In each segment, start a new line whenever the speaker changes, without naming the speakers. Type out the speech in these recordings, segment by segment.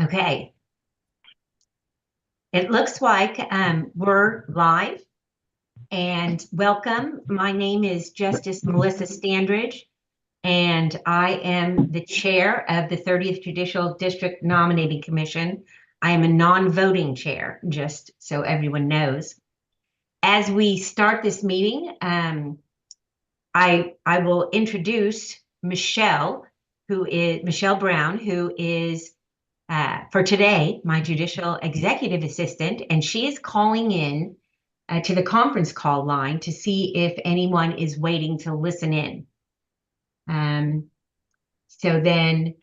Okay. It looks like we're live, and welcome. My name is Justice Melissa Standridge, and I am the chair of the 30th Judicial District Nominating Commission. I am a non-voting chair, just so everyone knows. As we start this meeting, I will introduce Michelle Brown, who is for today, my judicial executive assistant, and she is calling in to the conference call line to see if anyone is waiting to listen in. So then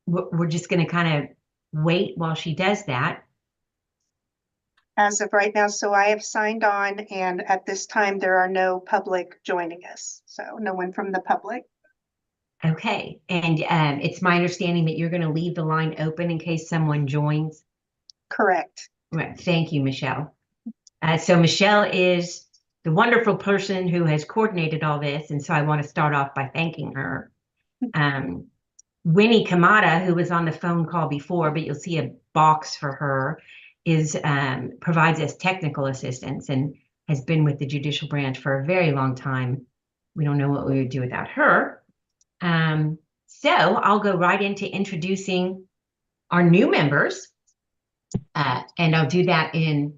we're just going to kind of wait while she does that.
As of right now, so I have signed on, and at this time there are no public joining us, so no one from the public.
Okay, and it's my understanding that you're going to leave the line open in case someone joins.
Correct.
Right. Thank you, Michelle. So Michelle is the wonderful person who has coordinated all this, and so I want to start off by thanking her. Winnie Kamada, who was on the phone call before, but you'll see a box for her, provides us technical assistance and has been with the judicial branch for a very long time. We don't know what we would do without her. So I'll go right into introducing our new members, and I'll do that in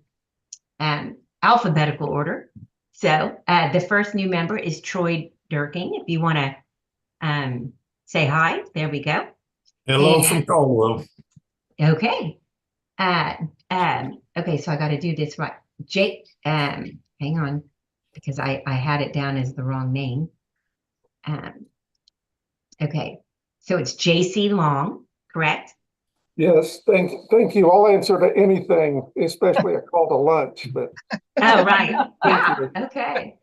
alphabetical order. So the first new member is Troy Durking. If you want to say hi, there we go.
Hello from Caldwell.
Okay. Okay, so I got to do this right. Jake, hang on, because I had it down as the wrong name. Okay, so it's J.C. Long, correct?
Yes, thank you. I'll answer to anything, especially a call to lunch. But
oh, right. Yeah. Okay.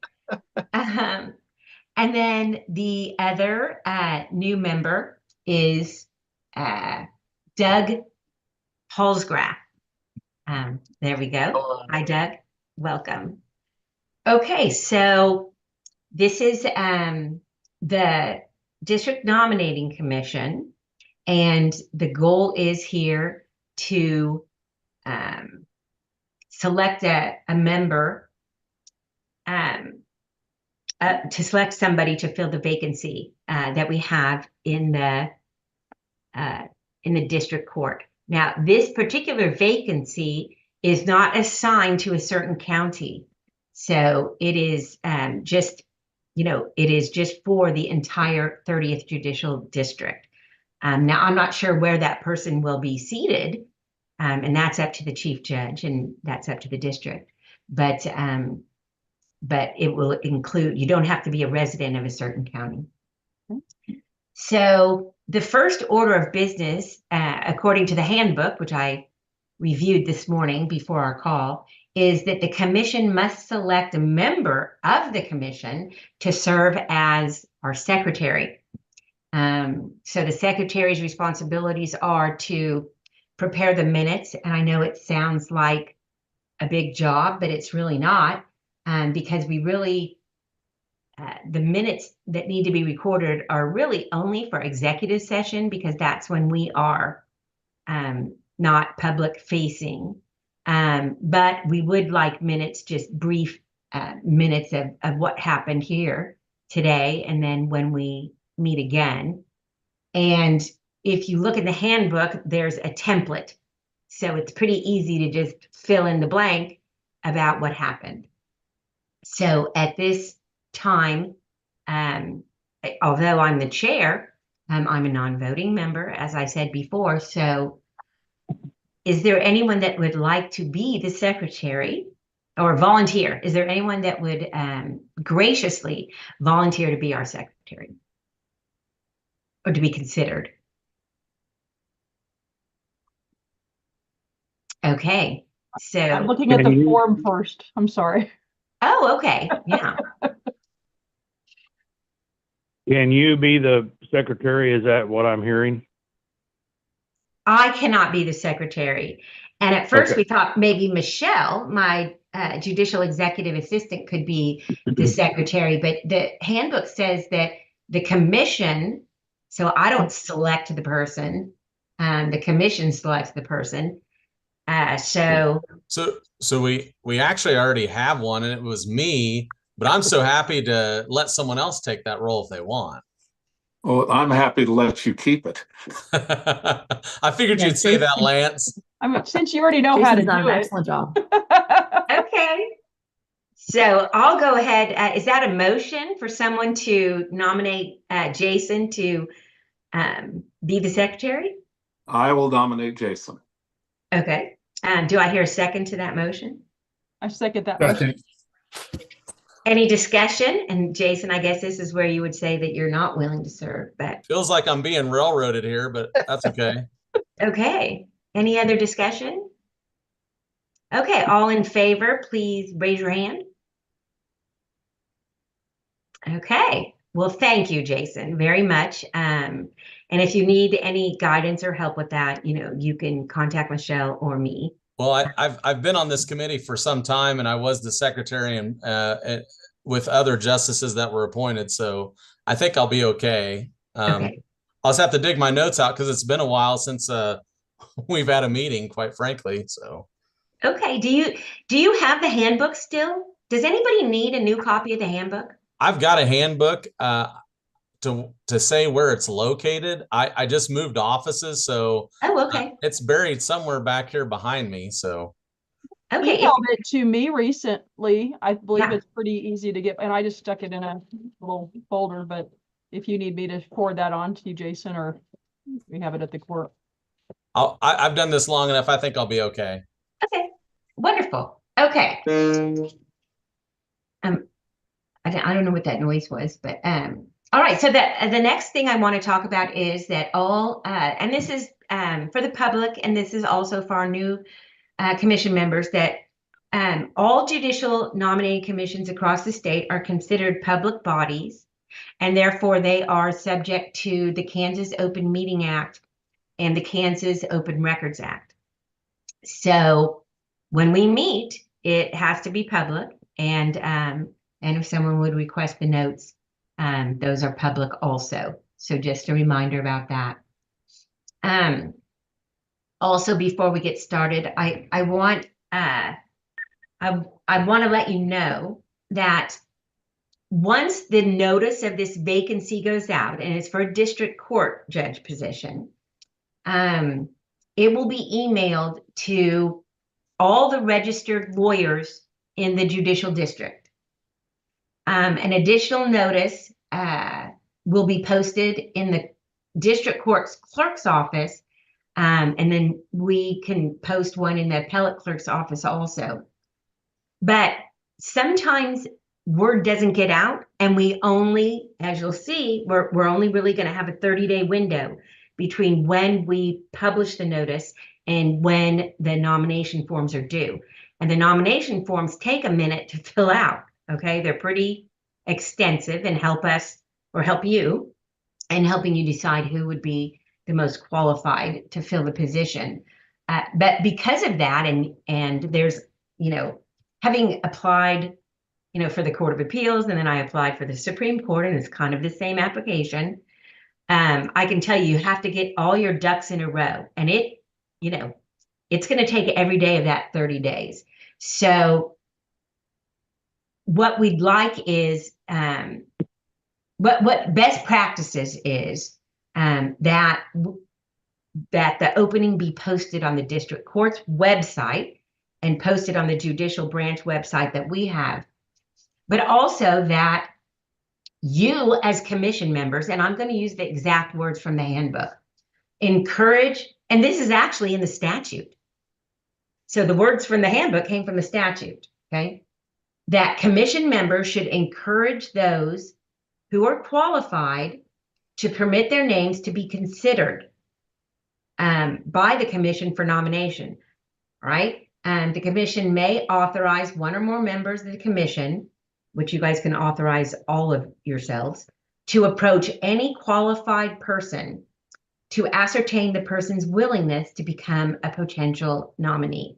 And then the other new member is Doug Holzgraf. There we go. Hi, Doug. Welcome. Okay, so this is the District Nominating Commission, and the goal is here to select a member, to select somebody to fill the vacancy that we have in the district court. Now, this particular vacancy is not assigned to a certain county, so it is just, it is just for the entire 30th Judicial District. Now, I'm not sure where that person will be seated, and that's up to the chief judge, and that's up to the district. But it will include, you don't have to be a resident of a certain county. So the first order of business, according to the handbook, which I reviewed this morning before our call, is that the commission must select a member of the commission to serve as our secretary. So the secretary's responsibilities are to prepare the minutes, and I know it sounds like a big job, but it's really not, because we really, the minutes that need to be recorded are really only for executive session, because that's when we are not public facing. But we would like minutes, just brief minutes of what happened here today, and then when we meet again. And if you look at the handbook, there's a template. So it's pretty easy to just fill in the blank about what happened. So at this time, although I'm the chair, I'm a non-voting member, as I said before. So is there anyone that would like to be the secretary or volunteer? Is there anyone that would graciously volunteer to be our secretary or to be considered? Okay, so
I'm looking at the form first. I'm sorry.
Oh, okay. Yeah.
Can you be the secretary? Is that what I'm hearing?
I cannot be the secretary. And at first
Okay.
we thought maybe Michelle, my judicial executive assistant, could be the secretary, but the handbook says that the commission, so I don't select the person, The commission selects the person. So
So we actually already have one, and it was me, but I'm so happy to let someone else take that role if they want.
Well, I'm happy to let you keep it.
I figured
Yeah,
you'd say that,
Jason.
Lance.
I mean, since you already know how to
Jason's done
do
an
it.
excellent job.
okay. So I'll go ahead. Is that a motion for someone to nominate Jason to be the secretary?
I will nominate Jason.
Okay. Do I hear a second to that motion?
I second that motion.
Any discussion? And Jason, I guess this is where you would say that you're not willing to serve, but
Feels like I'm being railroaded here, but that's okay.
okay. Any other discussion? Okay, all in favor, please raise your hand. Okay. Well, thank you, Jason, very much. And if you need any guidance or help with that, you can contact Michelle or me.
Well, I've been on this committee for some time, and I was the secretary and with other justices that were appointed, so I think I'll be okay.
Okay.
I'll just have to dig my notes out because it's been a while since we've had a meeting, quite frankly. So.
Okay. Do you have the handbook still? Does anybody need a new copy of the handbook?
I've got a handbook to say where it's located. I just moved offices, so
okay.
It's buried somewhere back here behind me. So
okay,
Emailed it to me recently. I believe
Yeah.
it's pretty easy to get, and I just stuck it in a little folder. But if you need me to forward that on to you, Jason, or we have it at the court.
I've done this long enough. I think I'll be okay.
Okay, wonderful. Okay. I don't know what that noise was, but all right. So the next thing I want to talk about is that and this is for the public, and this is also for our new commission members, that all judicial nominating commissions across the state are considered public bodies, and therefore they are subject to the Kansas Open Meeting Act and the Kansas Open Records Act. So when we meet, it has to be public, and if someone would request the notes, those are public also. So just a reminder about that. Also, before we get started, I want to let you know that once the notice of this vacancy goes out, and it's for a district court judge position, it will be emailed to all the registered lawyers in the judicial district. An additional notice will be posted in the district court's clerk's office, and then we can post one in the appellate clerk's office also. But sometimes word doesn't get out, and we only, as you'll see, we're only really going to have a 30-day window between when we publish the notice and when the nomination forms are due. And the nomination forms take a minute to fill out. Okay, they're pretty extensive and help us, or help you, in helping you decide who would be the most qualified to fill the position. But because of that, and there's, having applied, for the Court of Appeals, and then I applied for the Supreme Court, and it's kind of the same application. I can tell you have to get all your ducks in a row, and it's going to take every day of that 30 days. So what we'd like is, what best practices is that the opening be posted on the district court's website and posted on the judicial branch website that we have, but also that you as commission members, and I'm going to use the exact words from the handbook, encourage, and this is actually in the statute. So the words from the handbook came from the statute, okay? That commission members should encourage those who are qualified to permit their names to be considered by the commission for nomination, right? And the commission may authorize one or more members of the commission, which you guys can authorize all of yourselves, to approach any qualified person to ascertain the person's willingness to become a potential nominee.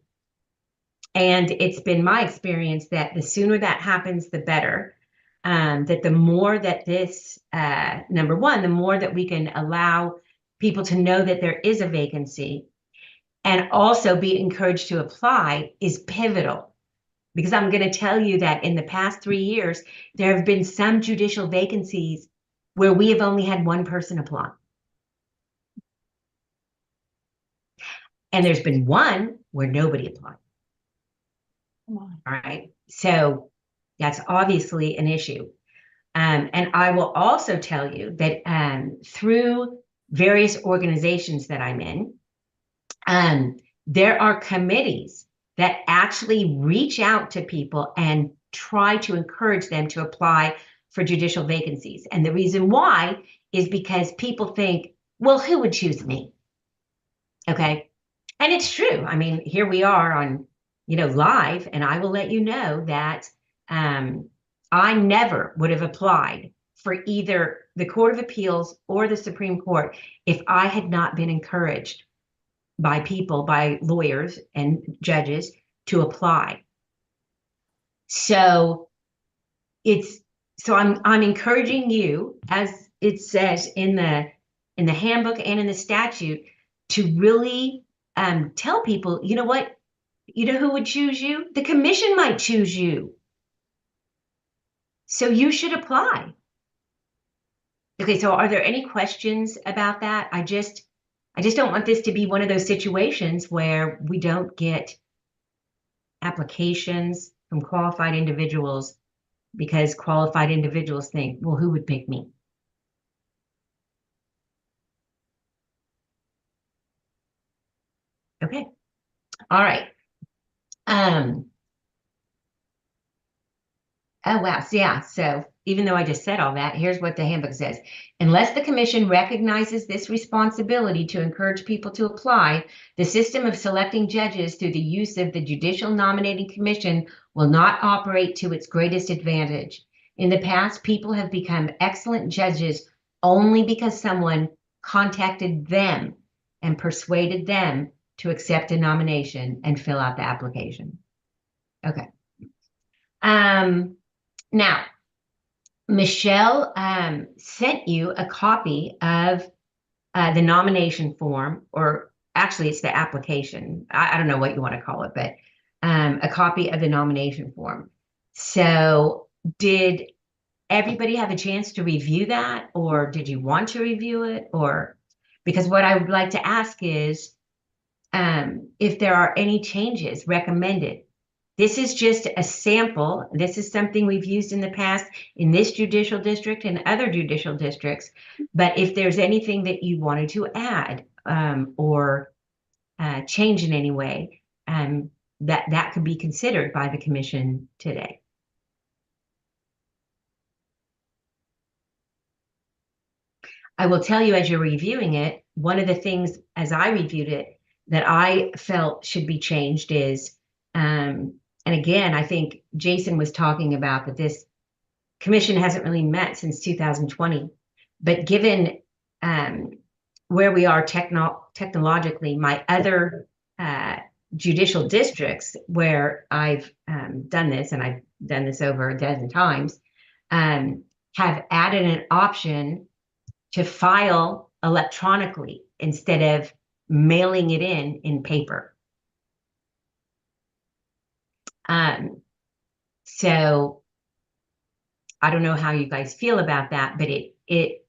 And it's been my experience that the sooner that happens, the better. That the more that this, number one, the more that we can allow people to know that there is a vacancy and also be encouraged to apply is pivotal. Because I'm going to tell you that in the past 3 years, there have been some judicial vacancies where we have only had one person apply. And there's been one where nobody applied.
Come on.
All right. So that's obviously an issue. And I will also tell you that through various organizations that I'm in, there are committees that actually reach out to people and try to encourage them to apply for judicial vacancies. And the reason why is because people think, well, who would choose me? Okay. And it's true. I mean, here we are on, live, and I will let you know that I never would have applied for either the Court of Appeals or the Supreme Court if I had not been encouraged by people, by lawyers and judges to apply. So I'm encouraging you, as it says in the handbook and in the statute, to really tell people, you know what, you know who would choose you? The commission might choose you. So you should apply. Okay, so are there any questions about that? I just don't want this to be one of those situations where we don't get applications from qualified individuals because qualified individuals think, well, who would pick me? Okay. All right. Oh, wow. So, yeah. So even though I just said all that, here's what the handbook says. Unless the commission recognizes this responsibility to encourage people to apply, the system of selecting judges through the use of the Judicial Nominating Commission will not operate to its greatest advantage. In the past, people have become excellent judges only because someone contacted them and persuaded them to accept a nomination and fill out the application. Okay. Now, Michelle sent you a copy of the nomination form, or actually it's the application. I don't know what you want to call it, but a copy of the nomination form. So did everybody have a chance to review that, or did you want to review it? Or because what I would like to ask is if there are any changes recommended. This is just a sample. This is something we've used in the past in this judicial district and other judicial districts. But if there's anything that you wanted to add or change in any way, that could be considered by the commission today. I will tell you, as you're reviewing it, one of the things as I reviewed it that I felt should be changed is, and again, I think Jason was talking about that this commission hasn't really met since 2020. But given where we are technologically, my other judicial districts where I've done this, and I've done this over a dozen times, have added an option to file electronically instead of mailing it in paper. So I don't know how you guys feel about that, but it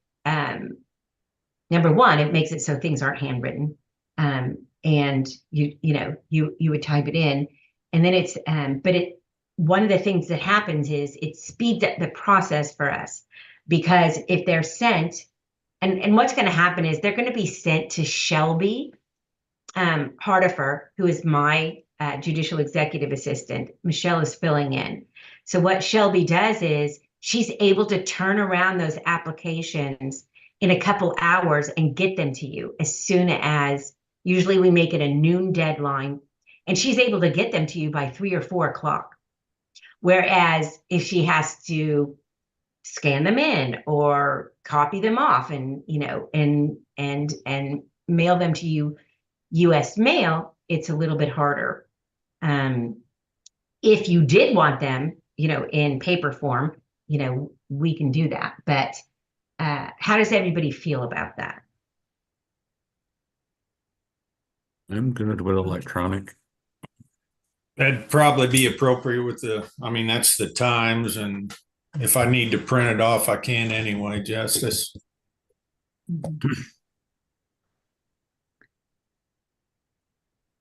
number one, it makes it so things aren't handwritten. And you would type it in, and then it's one of the things that happens is it speeds up the process for us, because if they're sent, and what's going to happen is they're going to be sent to Shelby Hardifer, who is my judicial executive assistant. Michelle is filling in. So what Shelby does is she's able to turn around those applications in a couple hours and get them to you as soon as, usually we make it a noon deadline, and she's able to get them to you by 3 or 4 o'clock. Whereas if she has to scan them in or copy them off and mail them to you US mail, it's a little bit harder. If you did want them, in paper form, we can do that. But how does everybody feel about that?
I'm good with electronic.
That'd probably be appropriate with I mean, that's the times, and if I need to print it off, I can anyway, Justice.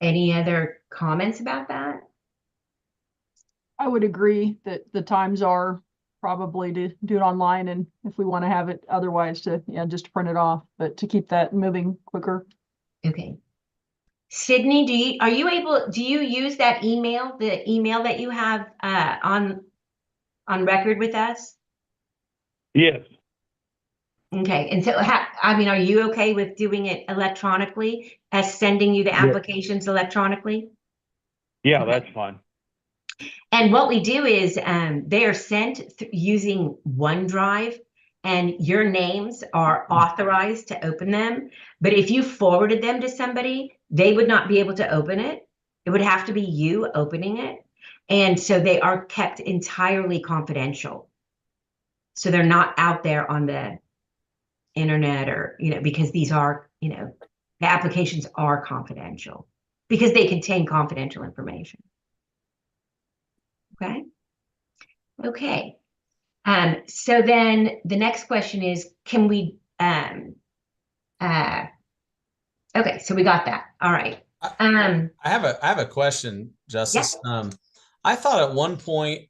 Any other comments about that?
I would agree that the times are probably to do it online, and if we want to have it otherwise to, yeah, just to print it off, but to keep that moving quicker.
Okay. Sydney, do you use that email, the email that you have on record with us?
Yes,
Okay, and so I mean, are you okay with doing it electronically, as sending you the
Yeah.
applications electronically?
yeah,
Okay.
that's fine.
And what we do is they are sent using OneDrive, and your names are authorized to open them. But if you forwarded them to somebody, they would not be able to open it. It would have to be you opening it. And so they are kept entirely confidential. So they're not out there on the internet, or, because these are, the applications are confidential because they contain confidential information. Okay. Okay. So then the next question is, can we, okay, so we got that. All right.
I have a question, Justice. I thought at one point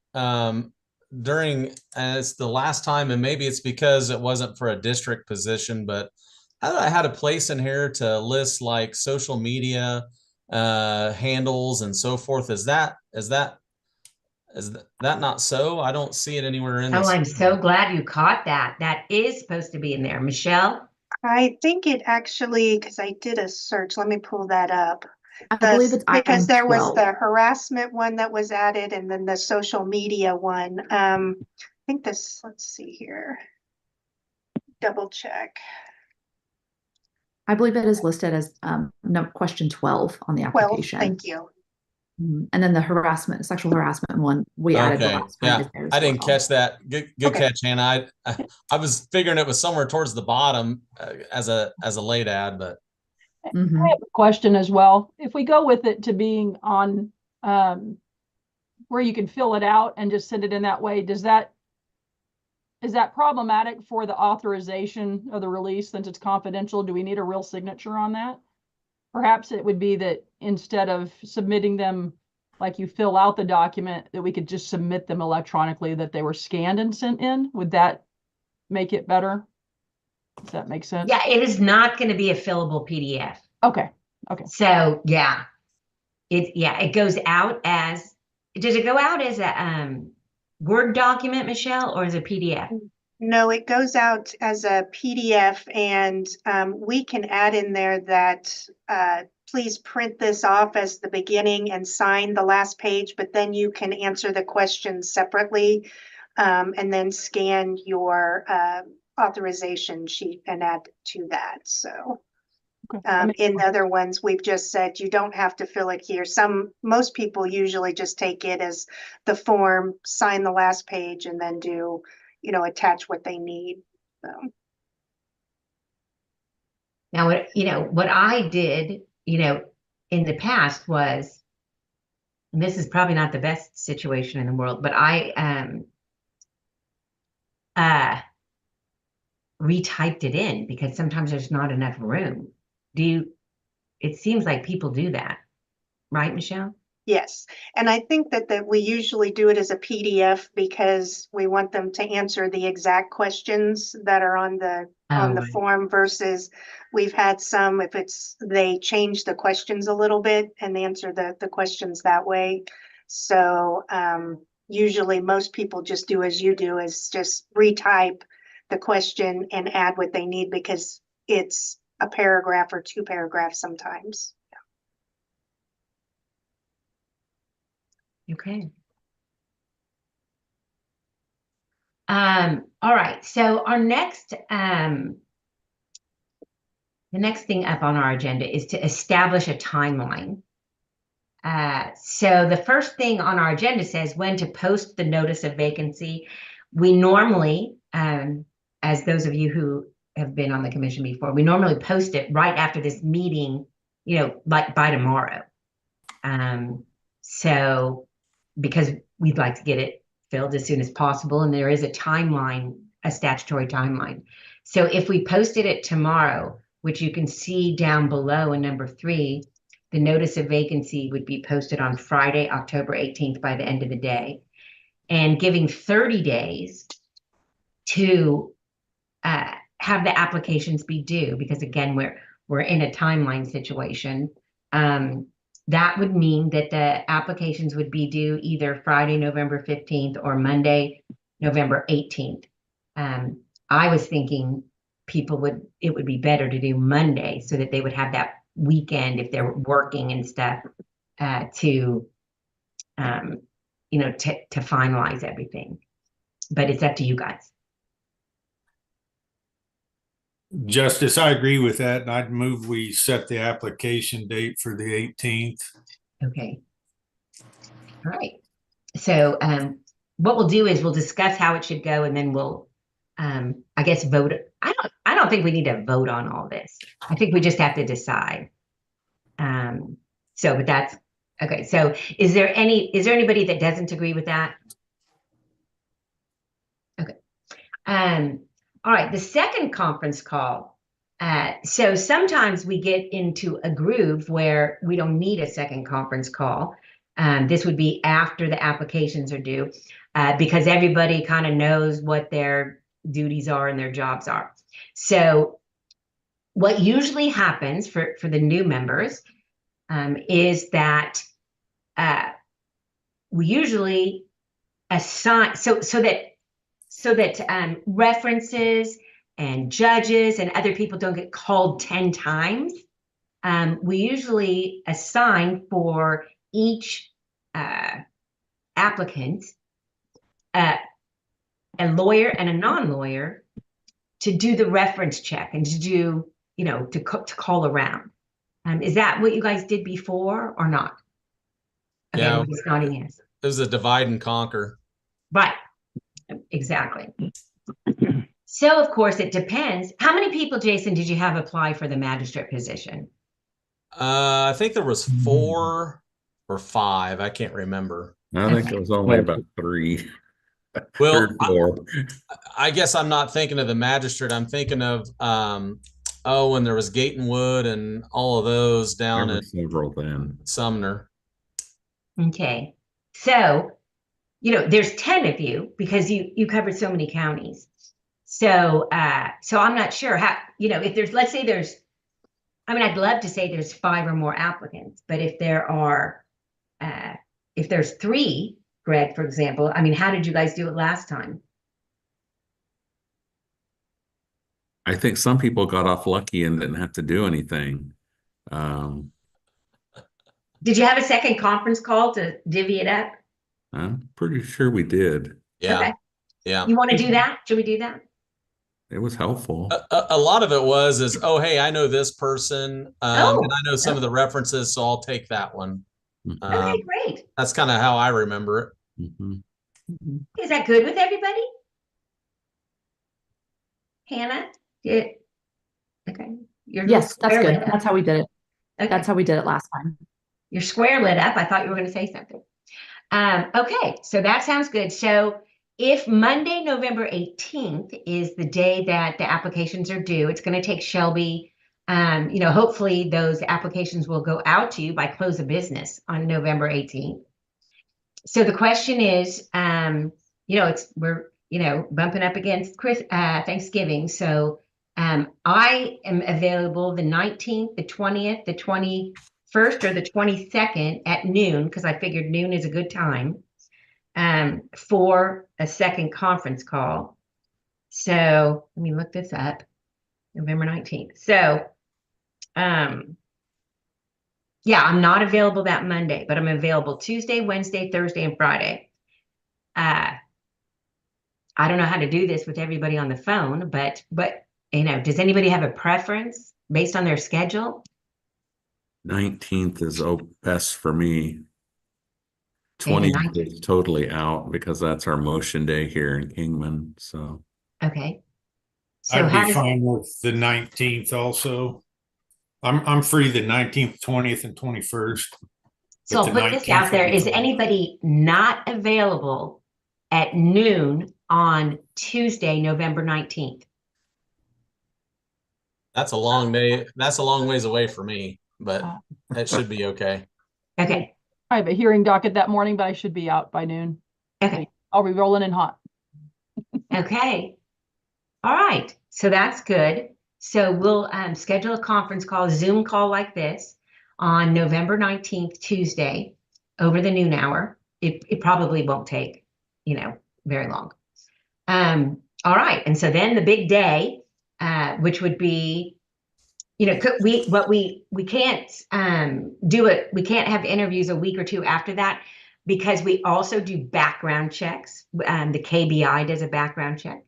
during it's the last time, and maybe it's because it wasn't for a district position, but I thought I had a place in here to list like social media handles and so forth. Is that not so? I don't see it anywhere in this.
Oh, I'm so glad you caught that. That is supposed to be in there. Michelle?
I think it actually, because I did a search, let me pull that up.
I believe it's
Because
item
there was
12.
the harassment one that was added, and then the social media one. I think this, let's see here. Double check.
I believe it is listed as question 12 on the
Well,
application.
thank you.
And then the sexual harassment one, we added the last time.
Yeah,
is there as
I didn't
well.
catch that. Good
Okay.
catch, Hannah. I was figuring it was somewhere towards the bottom as a late ad, but
Mhm.
I have a question as well. If we go with it to being on where you can fill it out and just send it in that way, is that problematic for the authorization of the release since it's confidential? Do we need a real signature on that? Perhaps it would be that instead of submitting them like you fill out the document, that we could just submit them electronically, that they were scanned and sent in. Would that make it better? Does that make sense?
Yeah, it is not going to be a fillable PDF.
Okay.
So yeah, it goes out as, does it go out as a Word document, Michelle, or as a PDF?
No, it goes out as a PDF, and we can add in there that please print this off as the beginning and sign the last page, but then you can answer the questions separately and then scan your authorization sheet and add to that. So in the other ones, we've just said you don't have to fill it here. Most people usually just take it as the form, sign the last page, and then do, attach what they need. So.
Now, what I did, in the past was, and this is probably not the best situation in the world, but I retyped it in because sometimes there's not enough room. It seems like people do that, right, Michelle?
Yes, and I think that we usually do it as a PDF because we want them to answer the exact questions that are on the
Right.
form, versus we've had some, if they change the questions a little bit and answer the questions that way. So usually most people just do as you do, is just retype the question and add what they need, because it's a paragraph or 2 paragraphs sometimes.
Okay. All right. So our next, the next thing up on our agenda is to establish a timeline. So the first thing on our agenda says when to post the notice of vacancy. We normally, as those of you who have been on the commission before, we normally post it right after this meeting, like by tomorrow. So because we'd like to get it filled as soon as possible, and there is a timeline, a statutory timeline. So if we posted it tomorrow, which you can see down below in number 3, the notice of vacancy would be posted on Friday, October 18th by the end of the day, and giving 30 days to have the applications be due, because again, we're in a timeline situation. That would mean that the applications would be due either Friday, November 15th or Monday, November 18th. I was thinking it would be better to do Monday so that they would have that weekend if they're working and stuff to finalize everything. But it's up to you guys.
Justice, I agree with that, and I'd move we set the application date for the 18th.
Okay. All right. So what we'll do is we'll discuss how it should go, and then we'll I guess vote. I don't think we need to vote on all this. I think we just have to decide. But that's okay. So is there anybody that doesn't agree with that? Okay. All right, the second conference call. So sometimes we get into a groove where we don't need a second conference call. This would be after the applications are due, because everybody kind of knows what their duties are and their jobs are. So what usually happens for the new members is that we usually assign so that references and judges and other people don't get called 10 times. We usually assign for each applicant a lawyer and a non-lawyer to do the reference check and to do, to call around. Is that what you guys did before or not? Okay,
Yeah,
it's nodding yes.
It was a divide and conquer.
Right. Exactly. So, of course, it depends. How many people, Jason, did you have apply for the magistrate position?
I think there was 4 or 5. I can't remember.
I think it was only about 3.
Well,
3 or 4.
I guess I'm not thinking of the magistrate. I'm thinking of when there was Gatenwood and all of those down at
several then.
Sumner.
Okay. So, there's 10 of you because you covered so many counties. So I'm not sure how, if there's, let's say there's, I'd love to say there's 5 or more applicants, but if there's 3, Greg, for example, how did you guys do it last time?
I think some people got off lucky and didn't have to do anything.
Did you have a second conference call to divvy it up?
I'm pretty sure we did.
Yeah.
Okay.
Yeah.
You want to do that? Should we do that?
It was helpful.
A lot of it is, oh, hey, I know this person, and I know some of the references, so I'll take that one.
Okay, great.
That's kind of how I remember it.
Mm-hmm.
Is that good with everybody? Hannah? Okay.
Yes, that's good. That's how we did it.
Okay.
That's how we did it last time.
Your square lit up. I thought you were going to say something. Okay, so that sounds good. So if Monday, November 18th is the day that the applications are due, it's going to take Shelby, hopefully those applications will go out to you by close of business on November 18th. So the question is, we're bumping up against Thanksgiving. So I am available the 19th, the 20th, the 21st, or the 22nd at noon, because I figured noon is a good time for a second conference call. So let me look this up. November 19th. So yeah, I'm not available that Monday, but I'm available Tuesday, Wednesday, Thursday, and Friday. I don't know how to do this with everybody on the phone, but does anybody have a preference based on their schedule?
19th is best for me. 20th is totally out because that's our motion day here in Kingman. So
okay. So
I'd be fine with the 19th also. I'm free the 19th, 20th, and 21st.
So
But
I'll
the
put this
19th
out there.
would be
Is
fine.
anybody not available at noon on Tuesday, November 19th?
That's a long day. That's a long ways away for me, but it should be okay.
Okay.
I have a hearing docket that morning, but I should be out by noon.
Okay.
I'll be rolling in hot.
Okay. All right. So that's good. So we'll schedule a conference call, a Zoom call like this on November 19th, Tuesday, over the noon hour. It probably won't take, very long. All right. And so then the big day, which would be, we can't do it. We can't have interviews a week or two after that because we also do background checks. The KBI does a background check.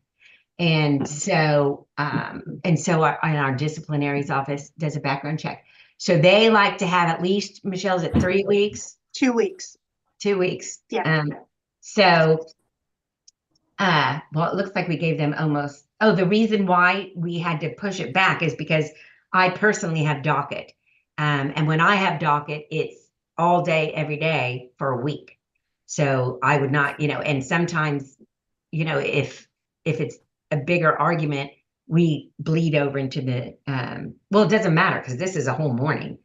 And so our disciplinaries office does a background check. So they like to have at least, Michelle's at 3 weeks,
2 weeks.
2 weeks.
Yeah.
Well, it looks like we gave them almost, the reason why we had to push it back is because I personally have docket. And when I have docket, it's all day, every day for a week. So I would not, and sometimes, if it's a bigger argument, we bleed over into the, well, it doesn't matter because this is a whole morning.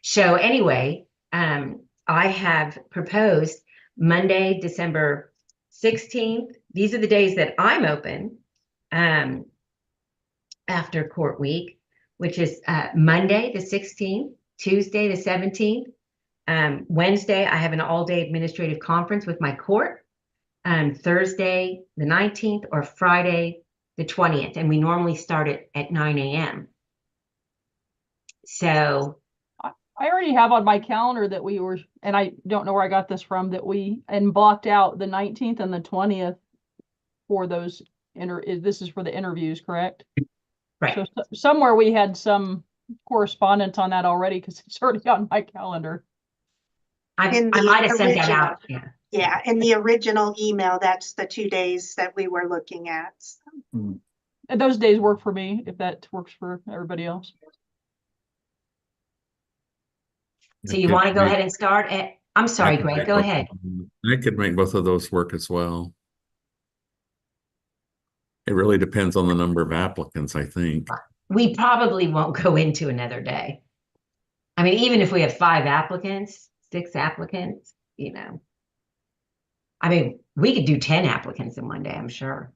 So anyway, I have proposed Monday, December 16th. These are the days that I'm open after court week, which is Monday, the 16th, Tuesday, the 17th. Wednesday, I have an all-day administrative conference with my court. Thursday, the 19th, or Friday, the 20th. And we normally start it at 9 a.m. So
I already have on my calendar that we were, and I don't know where I got this from, that we blocked out the 19th and the 20th for those this is for the interviews, correct?
Right.
So somewhere we had some correspondence on that already because it's already on my calendar.
I might have sent that out. Yeah.
Yeah, in the original email, that's the 2 days that we were looking at.
And those days work for me, if that works for everybody else.
So you want to go ahead and start at, I'm sorry, Greg, go ahead.
I could make both of those work as well. It really depends on the number of applicants, I think.
We probably won't go into another day. I mean, even if we have 5 applicants, 6 applicants, I mean, we could do 10 applicants in one day, I'm sure.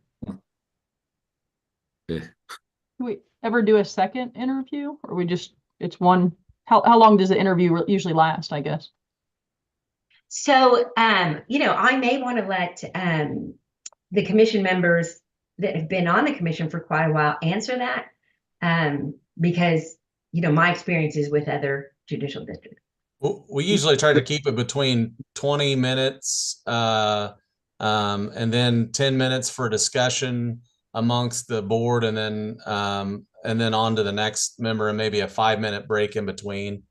Yeah.
Do we ever do a second interview, or we just, it's one? How long does the interview usually last, I guess?
So, I may want to let the commission members that have been on the commission for quite a while answer that, because, my experience is with other judicial districts.
We usually try to keep it between 20 minutes and then 10 minutes for discussion amongst the board, and then on to the next member, and maybe a 5-minute break in between.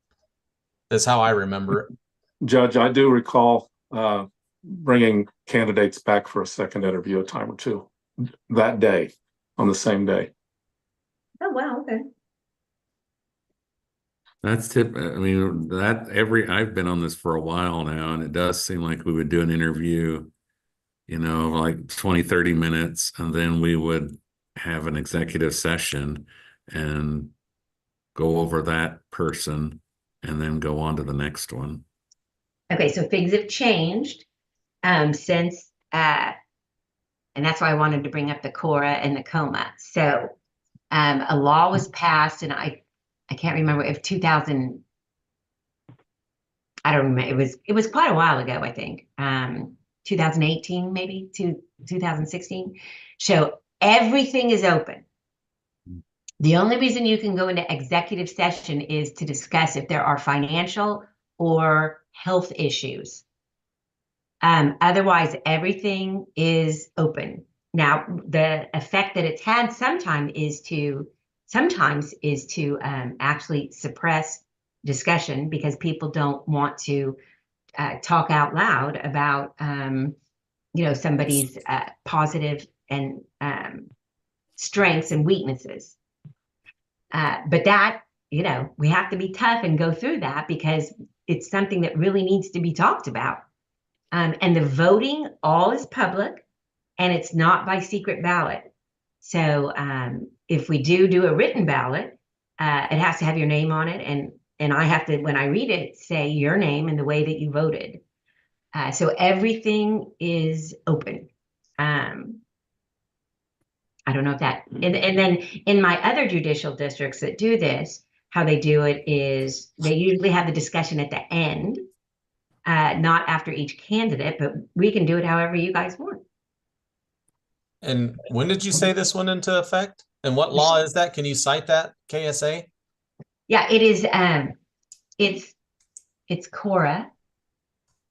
That's how I remember it.
Judge, I do recall bringing candidates back for a second interview a time or two that day, on the same day.
Oh, wow, okay.
That's I mean, I've been on this for a while now, and it does seem like we would do an interview, like 20, 30 minutes, and then we would have an executive session and go over that person and then go on to the next one.
Okay, so things have changed since, and that's why I wanted to bring up the CORA and the COMA. So a law was passed, and I can't remember if 2000, I don't remember. It was quite a while ago, I think. 2018, maybe to 2016. So everything is open. The only reason you can go into executive session is to discuss if there are financial or health issues. Otherwise, everything is open. Now, the effect that it's had sometimes is to actually suppress discussion because people don't want to talk out loud about somebody's positive and strengths and weaknesses. But that we have to be tough and go through that because it's something that really needs to be talked about. And the voting all is public and it's not by secret ballot. So if we do a written ballot, it has to have your name on it. And I have to, when I read it, say your name and the way that you voted. So everything is open. I don't know if that, and then in my other judicial districts that do this, how they do it is they usually have the discussion at the end, not after each candidate, but we can do it however you guys want.
And when did you say this went into effect? And what law is that? Can you cite that, KSA?
Yeah, it is, it's COMA,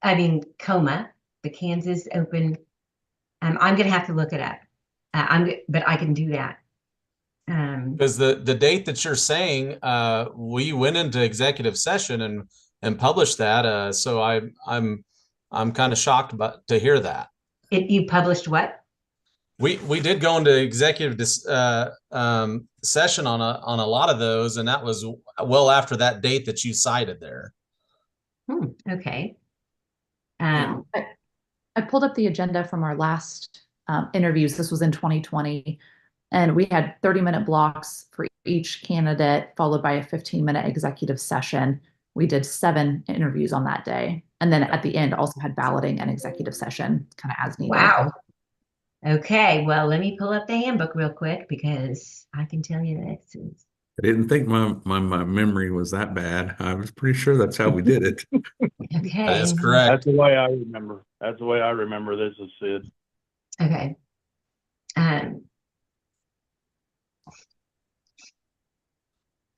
the Kansas Open. I'm gonna have to look it up. But I can do that.
Because the date that you're saying, we went into executive session and published that. So I'm kind of shocked to hear that.
You published what?
We did go into executive session on a lot of those, and that was well after that date that you cited there.
Okay.
I pulled up the agenda from our last interviews. This was in 2020. And we had 30-minute blocks for each candidate, followed by a 15-minute executive session. We did 7 interviews on that day. And then at the end, also had balloting and executive session kind of as needed.
Wow. Okay. Well, let me pull up the handbook real quick because I can tell you that it's.
I didn't think my memory was that bad. I was pretty sure that's how we did it.
Okay.
That is correct.
That's the way I remember. That's the way I remember this is Sid.
Okay.
I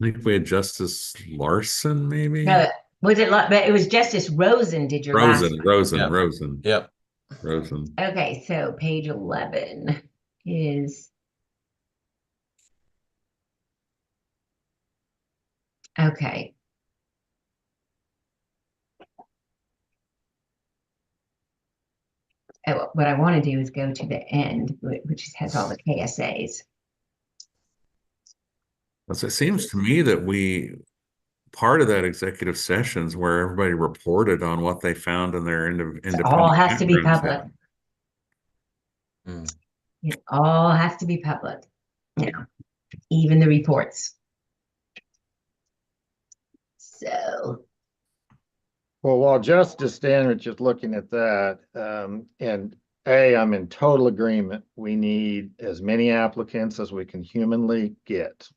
think we had Justice Larson, maybe.
No, was it? But it was Justice Rosen. Did your last one.
Rosen.
Yep.
Rosen.
Okay, so page 11 is. Okay. What I want to do is go to the end, which has all the KSAs.
So it seems to me that part of that executive sessions where everybody reported on what they found in their independent.
It all has to be public.
Mm.
It all has to be public. Yeah, even the reports. So.
Well, while Justice Stanrich is looking at that, and I'm in total agreement. We need as many applicants as we can humanly get.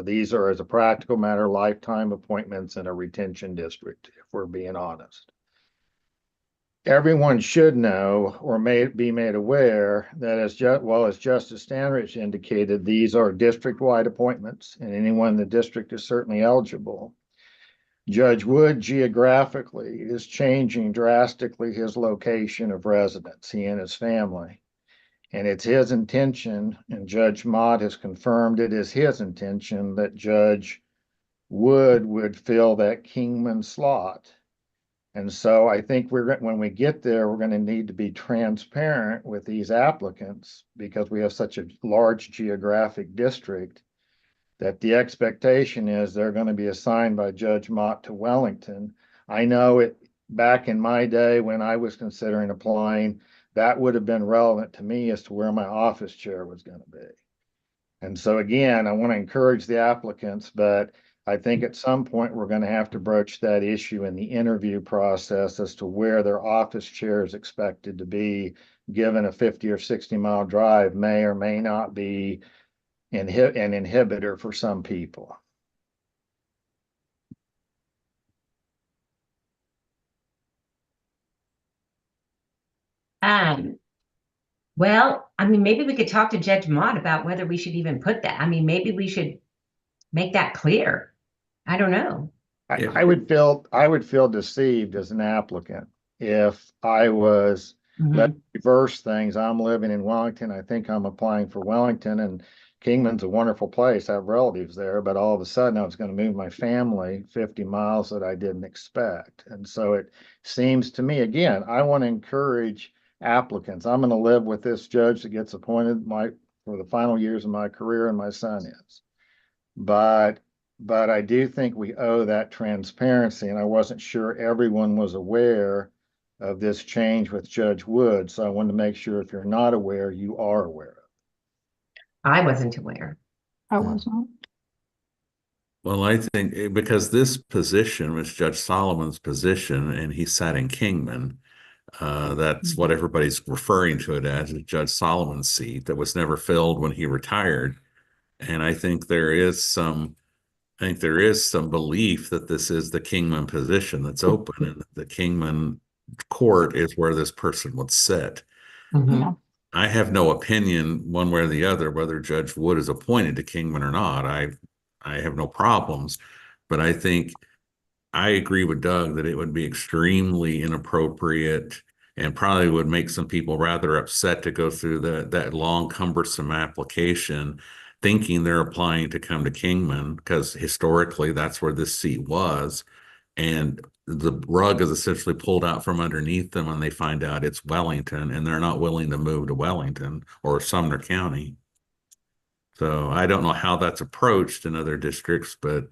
These are, as a practical matter, lifetime appointments in a retention district, if we're being honest. Everyone should know or may be made aware that as Justice Stanrich indicated, these are district-wide appointments, and anyone in the district is certainly eligible. Judge Wood geographically is changing drastically his location of residence, he and his family. And it's his intention, and Judge Mott has confirmed it is his intention, that Judge Wood would fill that Kingman slot. And so I think when we get there, we're going to need to be transparent with these applicants because we have such a large geographic district that the expectation is they're going to be assigned by Judge Mott to Wellington. I know it back in my day when I was considering applying, that would have been relevant to me as to where my office chair was going to be. And so again, I want to encourage the applicants, but I think at some point we're going to have to broach that issue in the interview process as to where their office chair is expected to be, given a 50 or 60-mile drive may or may not be an inhibitor for some people.
Well, I mean, maybe we could talk to Judge Mott about whether we should even put that. I mean, maybe we should make that clear. I don't know.
I would feel deceived as an applicant if I was, let's reverse things. I'm living in Wellington. I think I'm applying for Wellington, and Kingman's a wonderful place. I have relatives there, but all of a sudden I was going to move my family 50 miles that I didn't expect. And so it seems to me, again, I want to encourage applicants. I'm going to live with this judge that gets appointed for the final years of my career, and my son is. But But I do think we owe that transparency, and I wasn't sure everyone was aware of this change with Judge Wood. So I wanted to make sure if you're not aware, you are aware.
I wasn't aware.
I was not.
Well, I think because this position was Judge Solomon's position and he sat in Kingman, that's what everybody's referring to it as, Judge Solomon's seat that was never filled when he retired. And I think there is some belief that this is the Kingman position that's open, and the Kingman court is where this person would sit.
Mhm.
Yeah.
I have no opinion one way or the other whether Judge Wood is appointed to Kingman or not. I have no problems, but I think I agree with Doug that it would be extremely inappropriate and probably would make some people rather upset to go through that long, cumbersome application, thinking they're applying to come to Kingman, because historically that's where this seat was. And the rug is essentially pulled out from underneath them when they find out it's Wellington, and they're not willing to move to Wellington or Sumner County. So I don't know how that's approached in other districts, but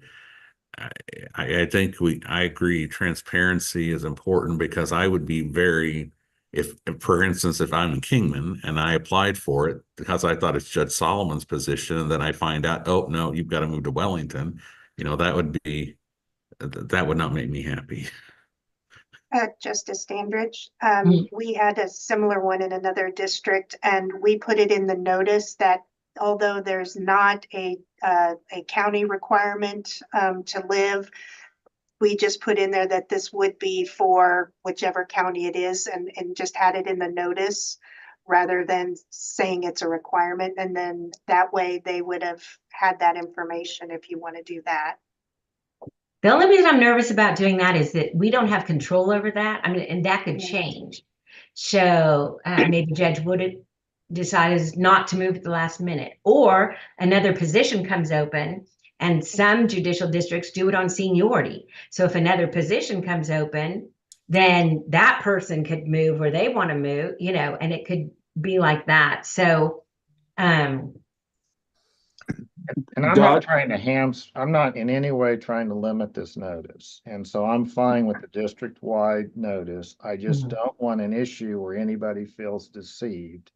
I think I agree. Transparency is important, because I would be very, if for instance, if I'm in Kingman and I applied for it because I thought it's Judge Solomon's position, and then I find out, oh no, you've got to move to Wellington, that would not make me happy.
Justice Standridge,
Mm.
we had a similar one in another district, and we put it in the notice that although there's not a county requirement to live, we just put in there that this would be for whichever county it is, and just had it in the notice rather than saying it's a requirement. And then that way they would have had that information if you want to do that.
The only reason I'm nervous about doing that is that we don't have control over that. I mean, and that could change. So maybe Judge Wood decides not to move at the last minute, or another position comes open, and some judicial districts do it on seniority. So if another position comes open, then that person could move where they want to move, and it could be like that. So,
And I'm not in any way trying to limit this notice. And so I'm fine with the district-wide notice. I just
Mhm.
don't want an issue where anybody feels deceived,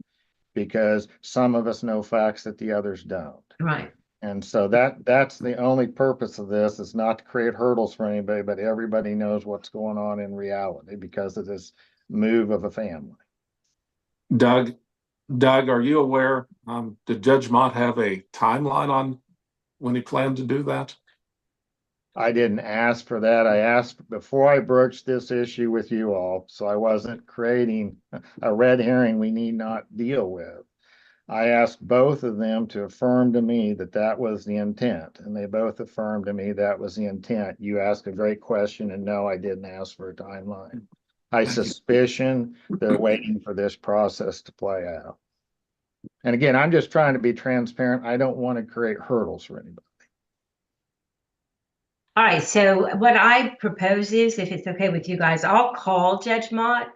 because some of us know facts that the others don't.
right.
And so that's the only purpose of this, is not to create hurdles for anybody, but everybody knows what's going on in reality because of this move of a family.
Doug, are you aware, did Judge Mott have a timeline on when he planned to do that?
I didn't ask for that. I asked before I broached this issue with you all, so I wasn't creating a red herring we need not deal with. I asked both of them to affirm to me that that was the intent, and they both affirmed to me that was the intent. You asked a great question, and no, I didn't ask for a timeline. I suspicion they're waiting for this process to play out. And again, I'm just trying to be transparent. I don't want to create hurdles for anybody.
All right, so what I propose is, if it's okay with you guys, I'll call Judge Mott